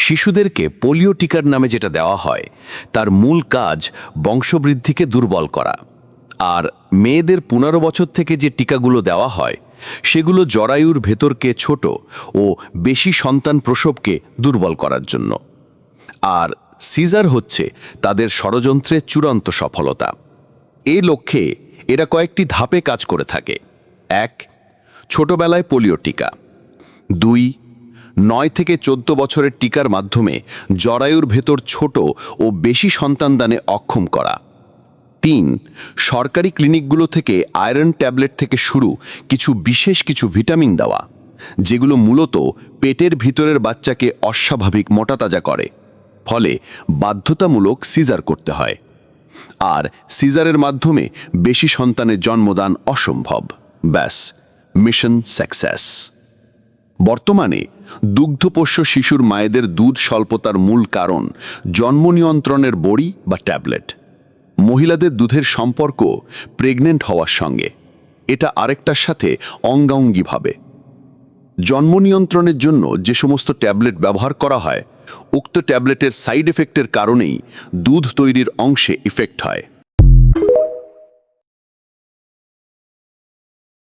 শিশুদেরকে পোলিও টিকার নামে যেটা দেওয়া হয় তার মূল কাজ বংশবৃদ্ধিকে দুর্বল করা, আর মেয়েদের 15 বছর থেকে যে টিকাগুলো দেওয়া হয় সেগুলো জরায়ুর ভেতরকে ছোট ও বেশি সন্তান প্রসবকে দুর্বল করার জন্য। আর সিজার হচ্ছে তাদের ষড়যন্ত্রের চূড়ান্ত সফলতা। এই লক্ষ্যে এরা কয়েকটি ধাপে কাজ করে থাকে। 1. ছোটবেলায় পোলিও টিকা। 2. 9 থেকে 14 বছরের টিকার মাধ্যমে জরায়ুর ভেতর ছোট ও বেশি সন্তানদানে অক্ষম করা। 3. সরকারি ক্লিনিকগুলো থেকে আয়রন ট্যাবলেট থেকে শুরু বিশেষ কিছু ভিটামিন দেওয়া, যেগুলো মূলত পেটের ভিতরের বাচ্চাকে অস্বাভাবিক মোটাতাজা করে, ফলে বাধ্যতামূলক সিজার করতে হয়। আর সিজারের মাধ্যমে বেশি সন্তানের জন্মদান অসম্ভব। ব্যাস, মিশন সাকসেস। বর্তমানে দুগ্ধপোষ্য শিশুর মায়েদের দুধ স্বল্পতার মূল কারণ জন্ম নিয়ন্ত্রণের বড়ি বা ট্যাবলেট। মহিলাদের দুধের সম্পর্ক প্রেগনেন্ট হওয়ার সঙ্গে, এটা আরেকটার সাথে অঙ্গাঙ্গিভাবে। জন্ম নিয়ন্ত্রণের জন্য যে সমস্ত ট্যাবলেট ব্যবহার করা হয়, উক্ত ট্যাবলেটের সাইড এফেক্টের কারণেই দুধ তৈরির অংশে ইফেক্ট হয়।